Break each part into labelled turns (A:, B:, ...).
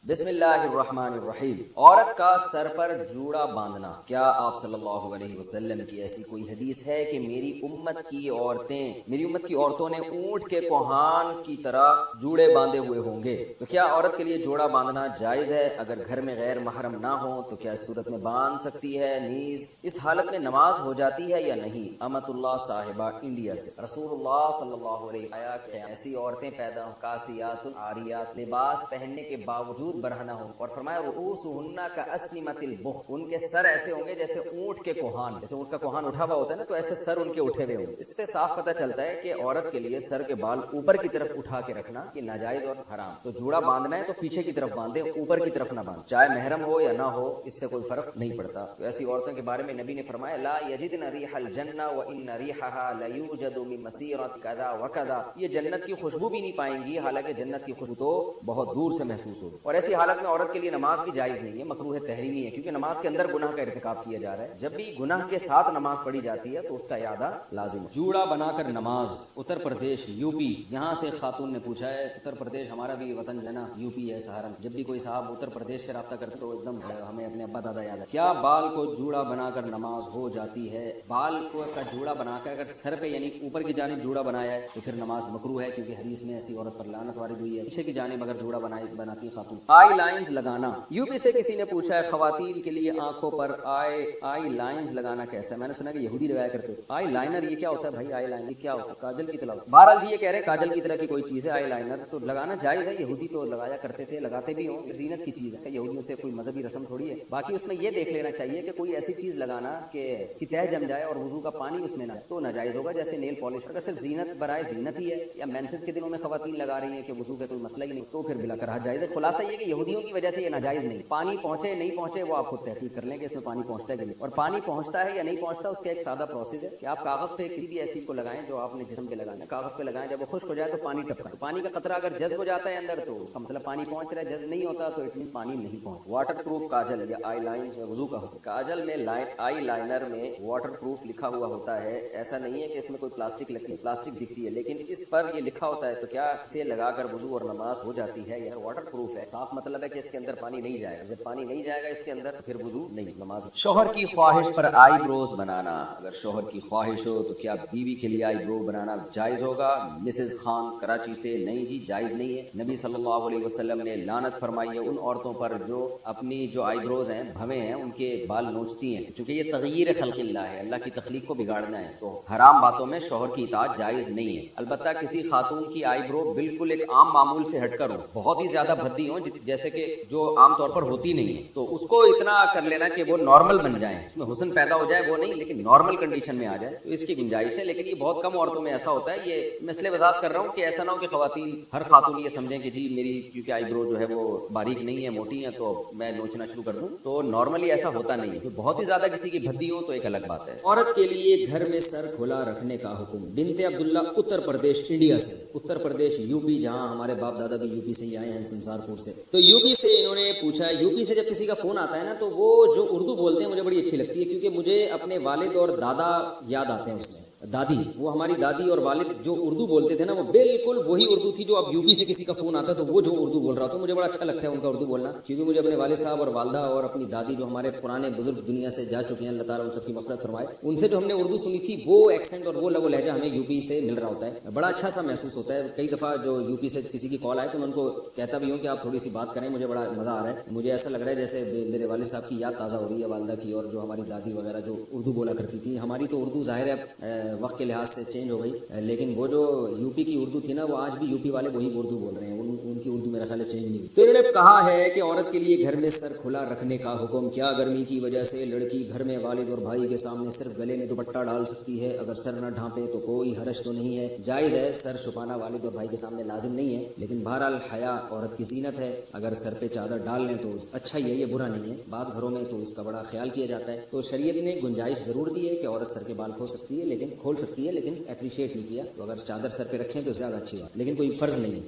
A: بسم اللہ الرحمن الرحیم۔ عورت کا سر پر جوڑا باندھنا، کیا آپ صلی اللہ علیہ وسلم کی ایسی کوئی حدیث ہے کہ میری امت کی عورتوں نے اونٹ کے کوہان کی طرح جوڑے باندھے ہوئے ہوں گے؟ تو کیا عورت کے لیے جوڑا باندھنا جائز ہے؟ اگر گھر میں غیر محرم نہ ہو تو کیا اس صورت میں باندھ سکتی ہے؟ نیز اس حالت میں نماز ہو جاتی ہے یا نہیں؟ امت اللہ صاحبہ انڈیا سے۔ رسول اللہ صلی اللہ علیہ وسلم کہ ایسی عورتیں پیدا ہوں کاسیات عاریات، لباس پہننے کے باوجود برہنہ ہوں، اور فرمایا رؤوسہن کاسنمۃ البخت، ان کے سر ایسے ہوں گے جیسے اونٹ کے کوہان، جیسے اونٹ کا کوہان اٹھا ہوا ہوتا ہے نا، تو ایسے سر ان کے اٹھے ہوئے ہوں گے۔ اس سے صاف پتہ چلتا ہے کہ عورت کے لیے سر کے بال اوپر کی طرف اٹھا کے رکھنا یہ ناجائز اور حرام۔ تو جوڑا باندھنا ہے تو پیچھے کی طرف باندھے، اوپر کی طرف نہ باندھ، چاہے محرم ہو یا نہ ہو، اس سے کوئی فرق نہیں پڑتا۔ تو ایسی عورتوں کے بارے میں نبی نے فرمایا لا یجدن ریح الجنہ وان ریحها لیوجد من مسیرۃ کذا وکذا، یہ جنت کی خوشبو بھی نہیں پائیں گی، حالانکہ جنت کی خوشبو تو بہت دور سے محسوس ہوگی۔ اور ایسی حالت میں عورت کے لیے نماز بھی جائز نہیں ہے، مکروہ تحریمی ہے، کیونکہ نماز کے اندر گناہ کا ارتکاب کیا جا رہا ہے۔ جب بھی گناہ کے ساتھ نماز پڑھی جاتی ہے تو اس کا اعادہ لازم ہے۔ جوڑا بنا کر نماز، اتر پردیش یوپی، یہاں سے خاتون نے پوچھا ہے، اتر پردیش ہمارا بھی وطن جو ہے نا یوپی ہے، سہارنپور۔ جب بھی کوئی صاحب اتر پردیش سے رابطہ کرتے تو ایک دم ہمیں اپنے ابا دادا یاد ہے۔ کیا بال کو جوڑا بنا کر نماز ہو جاتی ہے؟ بال کو کا جوڑا بنا کر اگر سر پہ یعنی اوپر کی جانب جوڑا بنایا ہے تو پھر نماز مکروہ ہے، کیونکہ حدیث میں ایسی عورت پر لعنت وارد ہوئی ہے۔ پیچھے کی جانب اگر جوڑا بناتی خاتون۔ آئی لائنز لگانا، یوپی سے کسی نے پوچھا ہے خواتین کے لیے آنکھوں پر آئی لائنز لگانا کیسا ہے؟ میں نے سنا کہ یہودی لگایا کرتے۔ آئی لائنر یہ کیا ہوتا ہے بھائی؟ آئی لائنر یہ کیا ہوتا ہے؟ کاجل کی طرح؟ بہرحال جی یہ کہہ رہے کاجل کی طرح کی کوئی چیز ہے آئی لائنر، تو لگانا جائز ہے، یہودی تو لگایا کرتے تھے، لگاتے بھی ہوں، زینت کی چیز ہے، یہودیوں سے کوئی مذہبی رسم تھوڑی ہے۔ باقی اس میں یہ دیکھ لینا چاہیے کہ کوئی ایسی چیز لگانا کہ اس کی تہ جم جائے اور وضو کا پانی اس میں نہ تو ناجائز ہوگا، جیسے نیل پالش۔ اگر صرف زینت برائے زینت ہی ہے یا مینسس کے دنوں میں خواتین لگا رہی ہیں کہ وضو کا کوئی مسئلہ ہی نہیں، تو پھر بلا کراہت جائز ہے۔ خلاصہ یہ کہ یہودیوں کی وجہ سے یہ ناجائز نہیں، پانی پہنچے نہیں پہنچے وہ آپ خود تحقیق کر لیں کہ اس میں پانی پہنچتا ہے کہ نہیں، اور پانی پہنچتا ہے یا نہیں پہنچتا اس کا ایک سادہ پروسیس ہے کہ آپ کاغذ پہ کسی بھی ایسی کو لگائیں جو آپ نے جسم پہ لگانا ہے، کاغذ پہ لگائیں، جب وہ خشک ہو جائے تو پانی ٹپکائیں، پانی کا قطرہ اگر جذب ہو جاتا ہے اندر تو اس کا مطلب پانی پہنچ رہا ہے، جذب نہیں ہوتا تو اتنی پانی نہیں پہنچ۔ واٹر پروف کاجل یا آئی لائن وضو کا حکم، کاجل میں آئی لائنر میں واٹر پروف لکھا ہوا ہوتا ہے، ایسا نہیں ہے کہ اس میں کوئی پلاسٹک دکھتی ہے، لیکن اس پر یہ لکھا ہوتا ہے، تو کیا اسے لگا کر وضو اور نماز ہو جاتی ہے؟ یا واٹر پروف ہے، صاف مطلب ہے کہ اس کے اندر پانی نہیں جائے گا، جب پانی نہیں جائے گا اس کے اندر پھر وضو نہیں، نماز۔ شوہر کی خواہش پر آئی بروز بنانا، اگر شوہر کی خواہش ہو تو کیا بیوی کے لیے آئی برو بنانا جائز ہوگا؟ مسز خان کراچی سے، نہیں جی جائز نہیں ہے۔ نبی صلی اللہ علیہ وسلم نے لعنت فرمائی ہے ان عورتوں پر جو اپنی جو آئی بروز ہیں بھویں ہیں ان کے بال نوچتی ہیں، کیونکہ یہ تغییر خلق اللہ ہے، اللہ کی تخلیق کو بگاڑنا ہے، تو حرام باتوں میں شوہر کی اطاعت جائز نہیں ہے۔ البتہ کسی خاتون کی آئی برو بالکل ایک عام معمول سے ہٹ کر ہو، بہت ہی زیادہ بھدی ہو جیسے کہ جو عام طور پر ہوتی نہیں ہے، تو اس کو اتنا کر لینا کہ وہ نارمل بن جائیں، اس میں حسن پیدا ہو جائے وہ نہیں، لیکن نارمل کنڈیشن میں آ جائے تو اس کی گنجائش ہے، لیکن یہ بہت کم عورتوں میں ایسا ہوتا ہے۔ یہ میں اس لیے وضاحت کر رہا ہوں کہ ایسا نہ ہو کہ ہر خاتون یہ سمجھیں کہ جی میری کیونکہ آئی برو جو ہے وہ باریک نہیں ہے، موٹی ہے، تو میں نوچنا شروع کر دوں، تو نارملی ایسا ہوتا نہیں ہے۔ بہت ہی زیادہ کسی کی بھدی ہو تو ایک الگ بات ہے۔ عورت کے لیے گھر میں سر کھلا رکھنے کا حکم، بنت عبداللہ اتر پردیش انڈیا سے، اتر پردیش یوپی، جہاں ہمارے باپ دادا بھی یوپی سے ہی آئے ہیں، سنسار پور سے۔ تو یوپی سے انہوں نے پوچھا، یوپی سے جب کسی کا فون آتا ہے نا تو وہ جو اردو بولتے ہیں مجھے بڑی اچھی لگتی ہے، کیونکہ مجھے اپنے والد اور دادا یاد آتے ہیں، اس میں دادی، وہ ہماری دادی اور والد جو اردو بولتے تھے نا وہ بالکل وہی اردو تھی جو اب یوپی سے کسی کا فون آتا ہے تو وہ جو اردو بول رہا تھا مجھے بڑا اچھا لگتا ہے ان کا اردو بولنا، کیونکہ مجھے اپنے والد صاحب اور والدہ اور اپنی دادی جو ہمارے پرانے بزرگ دنیا سے جا چکے ہیں، اللہ تعالیٰ ان سب کی مغفرت فرمائے، ان سے جو ہم نے اردو سنی تھی وہ ایکسنٹ اور وہ لب و لہجہ ہمیں یوپی سے مل رہا ہوتا ہے، بڑا اچھا سا محسوس ہوتا ہے۔ کئی دفعہ جو یوپی سے کسی کی کال آئے تو میں ان کو کہتا بھی ہوں کہ آپ تھوڑی سی بات کریں، مجھے بڑا مزہ آ رہا ہے، مجھے ایسا لگ رہا ہے جیسے میرے والد صاحب کی یاد تازہ ہو رہی ہے، والدہ کی، اور جو ہماری دادی وغیرہ جو اردو بولا کرتی تھی۔ ہماری تو اردو ظاہر ہے وقت کے لحاظ سے چینج ہو گئی، لیکن وہ جو یوپی کی اردو تھی نا وہ آج بھی یوپی والے وہی اردو بول رہے ہیں، ان کی اردو میرا خیال ہے چینج نہیں ہوئی۔ تو انہوں نے کہا ہے کہ عورت کے لیے گھر میں سر کھلا رکھنے کا حکم، کیا گرمی کی وجہ سے لڑکی گھر میں والد اور بھائی کے سامنے صرف گلے میں دوپٹہ ڈال سکتی ہے؟ اگر سر نہ ڈھانپے تو کوئی حرج تو نہیں ہے؟ جائز ہے، سر چھپانا والد اور بھائی کے سامنے لازم نہیں ہے، لیکن بہرحال حیا عورت کی زینت ہے، اگر سر پہ چادر ڈال لیں تو اچھا ہی ہے، یہ برا نہیں ہے، بعض گھروں میں تو اس کا بڑا خیال کیا جاتا ہے، تو شریعت نے گنجائش ضرور دی ہے کہ عورت سر کے بال کھول سکتی ہے، لیکن اپریشیٹ نہیں کیا، تو اگر چادر سر پہ رکھیں تو زیادہ اچھی بات، لیکن کوئی فرض نہیں ہے۔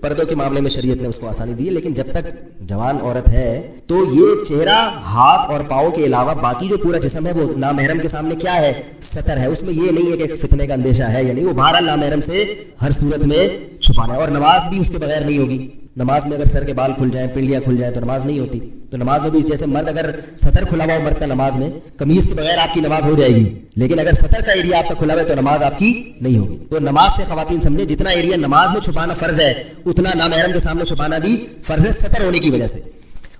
B: پردوں کے معاملے میں شریعت نے اس کو آسانی دی ہے، لیکن جب تک جوان عورت ہے تو یہ چہرہ، ہاتھ اور پاؤں کے علاوہ باقی جو پورا جسم ہے وہ نامحرم کے سامنے کیا ہے؟ ستر ہے. اس میں یہ نہیں ہے کہ فتنے کا اندیشہ ہے یا نہیں، وہ بہرحال نامحرم سے ہر صورت میں چھپانا ہے. اور نماز بھی اس کے بغیر نہیں ہوگی. نماز میں اگر سر کے بال کھل جائیں، پنڈلیاں کھل جائیں تو نماز نہیں ہوتی. تو نماز میں بھی جیسے مرد اگر سطر کھلا ہوا مرد کا نماز میں، قمیض کے بغیر آپ کی نماز ہو جائے گی، لیکن اگر سطر کا ایریا آپ کا کھلا ہوا ہے تو نماز آپ کی نہیں ہوگی. تو نماز سے خواتین سمجھے جتنا ایریا نماز میں چھپانا فرض ہے اتنا نامحرم کے سامنے چھپانا بھی فرض ہے، سطر ہونے کی وجہ سے.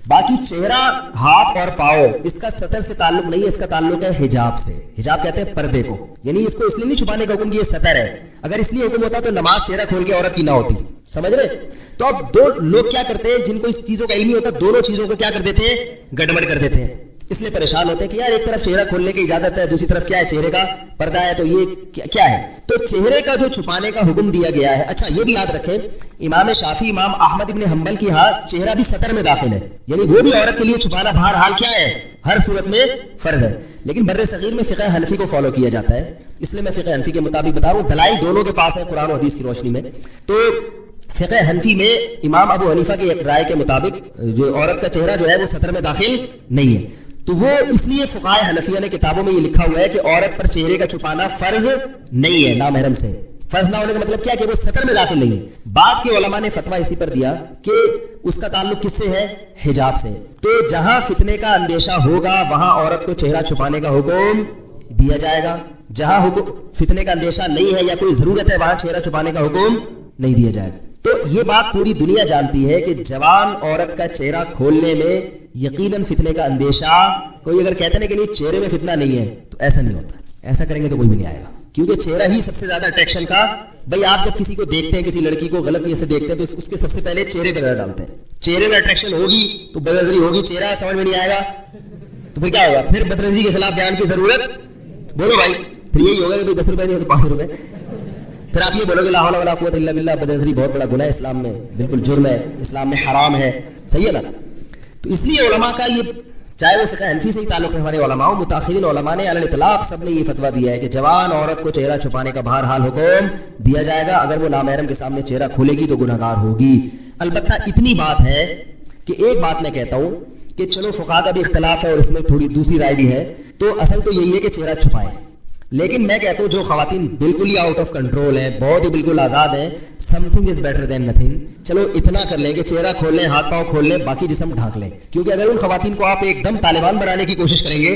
B: باقی چہرہ، ہاتھ اور پاؤں، اس کا سطر سے تعلق نہیں ہے، اس کا تعلق ہے حجاب سے. حجاب کہتے ہیں پردے کو، یعنی اس کو اس لیے نہیں چھپانے کا حکم کہ یہ سطر ہے. اگر اس لیے حکم ہوتا تو نماز چہرہ کھول کے عورت کی نہ ہوتی. سمجھ رہے؟ تو اب دو لوگ کیا کرتے ہیں جن کو اس چیزوں کا علم نہیں ہوتا، دونوں چیزوں کو کیا کر دیتے ہیں؟ گڑبڑ کر دیتے ہیں. اس لیے پریشان ہوتے ہیں کہ یار ایک طرف چہرہ کھولنے کی اجازت ہے، دوسری طرف کیا ہے؟ چہرے کا پردہ ہے. تو یہ کیا ہے؟ تو چہرے کا جو چھپانے کا حکم دیا گیا ہے. اچھا یہ بھی یاد رکھیں، امام شافعی، امام احمد ابن حنبل کی ہاں چہرہ بھی سطر میں داخل ہے، یعنی وہ بھی عورت کے لیے چھپانا بہرحال کیا ہے؟ ہر صورت میں فرض ہے. لیکن بر صغیر میں فقہ حنفی کو فالو کیا جاتا ہے، اس لیے میں فقہ حنفی کے مطابق بتا رہا ہوں. دلائل دونوں کے پاس ہے قرآن و حدیث کی روشنی میں. تو فقہ حنفی میں امام ابو حنیفہ کی ایک رائے کے مطابق جو عورت کا چہرہ جو ہے وہ سطر میں داخل نہیں ہے. تو وہ اس لیے فقہاء حنفیہ نے کتابوں میں یہ لکھا ہوا ہے کہ عورت پر چہرے کا چھپانا فرض نہیں ہے نامحرم سے. فرض نہ ہونے کا مطلب کیا کہ وہ سطر میں داخل نہیں ہے. بعد کے علماء نے فتویٰ اسی پر دیا کہ اس کا تعلق کس سے ہے؟ حجاب سے. تو جہاں فتنے کا اندیشہ ہوگا وہاں عورت کو چہرہ چھپانے کا حکم دیا جائے گا. جہاں فتنے کا اندیشہ نہیں ہے یا کوئی ضرورت ہے وہاں چہرہ چھپانے کا حکم نہیں دیا جائے گا. تو یہ بات پوری دنیا جانتی ہے کہ جوان عورت کا چہرہ کھولنے میں یقیناً فتنے کا اندیشہ، کوئی اگر کہتے ہیں کہ نہیں چہرے میں فتنہ نہیں ہے تو ایسا نہیں ہوتا. ایسا کریں گے تو کوئی بھی نہیں آئے گا، کیونکہ چہرہ ہی سب سے زیادہ اٹریکشن کا. بھائی آپ جب کسی کو دیکھتے ہیں، کسی لڑکی کو غلط نیت سے دیکھتے ہیں تو اس کے سب سے پہلے چہرے پہ نظر ڈالتے ہیں. چہرے میں اٹریکشن ہوگی تو بدنظری ہوگی، چہرہ سمجھ میں نہیں آئے گا تو پھر کیا ہوگا؟ پھر بدنظری کے خلاف بیان کی ضرورت، بولو بھائی. پھر یہی ہوگا کہ 10 روپئے نہیں تو 5 روپئے. پھر آپ یہ بولو گے لا حول ولا قوت الا باللہ، بدنظری بہت بڑا گناہ ہے اسلام میں، بالکل جرم ہے، اسلام میں حرام ہے. صحیح ہے نا؟ تو اس لیے علماء کا یہ، چاہے وہ فقہ حنفی سے ہی تعلق رکھنے والے علماء، متاخرین علماء نے علی الاطلاق سب نے یہ فتویٰ دیا ہے کہ جوان عورت کو چہرہ چھپانے کا بہرحال حکم دیا جائے گا. اگر وہ نامحرم کے سامنے چہرہ کھولے گی تو گناہ گار ہوگی. البتہ اتنی بات ہے کہ ایک بات میں کہتا ہوں کہ چلو فقہاء کا بھی اختلاف ہے اور اس میں تھوڑی دوسری رائے بھی ہے، تو اصل تو یہی ہے کہ چہرہ چھپائیں. لیکن میں کہتا ہوں جو خواتین بالکل ہی آؤٹ آف کنٹرول ہیں، بہت ہی بالکل آزاد ہیں، some thing is better than nothing. چلو اتنا کر لیں کہ چہرہ کھول لیں، ہاتھ پاؤں کھول لیں، باقی جسم ڈھانک لیں. کیونکہ اگر ان خواتین کو آپ ایک دم طالبان بنانے کی کوشش کریں گے،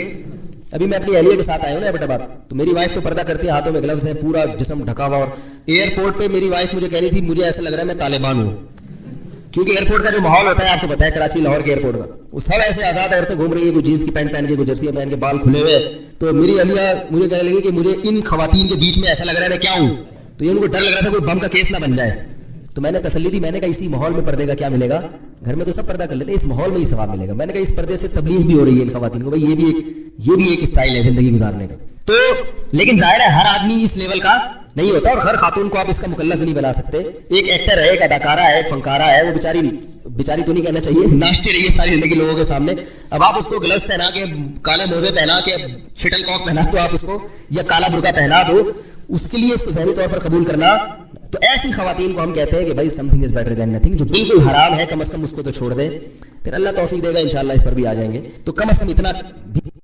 B: ابھی میں اپنی اہلیہ کے ساتھ آیا ہوں نا ایبٹ، تو میری وائف تو پردہ کرتی ہے، ہاتھوں میں گلوز ہیں، پورا جسم ڈھکا ہوا. اور ایئرپورٹ پہ میری وائف مجھے کہہ رہی تھی مجھے ایسا لگ رہا ہے میں طالبان ہوں. کیونکہ ایئرپورٹ کا جو ماحول ہوتا ہے آپ کو پتا ہے، کراچی لاہور کے ایئرپورٹ کا، وہ سب ایسے آزاد عورتیں گھوم رہی ہیں، کوئی جینس کی پینٹ پہن کے، کوئی جرسی پہن کے، بال کھلے ہوئے. تو میری اہلیہ مجھے کہنے لگی کہ مجھے ان خواتین کے بیچ میں ایسا لگ رہا ہے میں کیا ہوں. تو یہ ان کو ڈر لگ رہا تھا کوئی بم کا کیس نہ بن جائے. تو میں نے تسلی دی، میں نے کہا اسی ماحول میں پردے کا کیا ملے گا؟ گھر میں تو سب پردہ کر لیتے ہیں، اس ماحول میں ہی ثواب ملے گا. میں نے کہا اس پردے سے تبلیغ بھی ہو رہی ہے ان خواتین کو، بھائی یہ بھی ایک اسٹائل ہے زندگی گزارنے کا. تو لیکن ظاہر ہے ہر آدمی اس لیول کا نہیں ہوتا، اور ہر خاتون کو آپ اس کا مکلف نہیں بنا سکتے. ایک ایکٹر ہے، ایک اداکارہ ہے، ایک فنکارہ ہے، وہ بیچاری تو نہیں کہنا چاہیے، ناچتی رہی ہے ساری زندگی لوگوں کے سامنے. اب آپ اس کو گلوز پہنا کے، کالے موزے پہنا کے، شٹل کاک پہنا دو آپ اس کو، یا کالا برقع پہنا دو، اس کے لیے اس کو ظاہری طور پر قبول کرنا. تو ایسی خواتین کو ہم کہتے ہیں کہ بھائی some thing is better than nothing. جو بالکل حرام ہے کم از کم اس کو تو چھوڑ دے. پھر اللہ توفیق دے گا انشاءاللہ اس پر بھی آ جائیں گے. تو کم از کم اتنا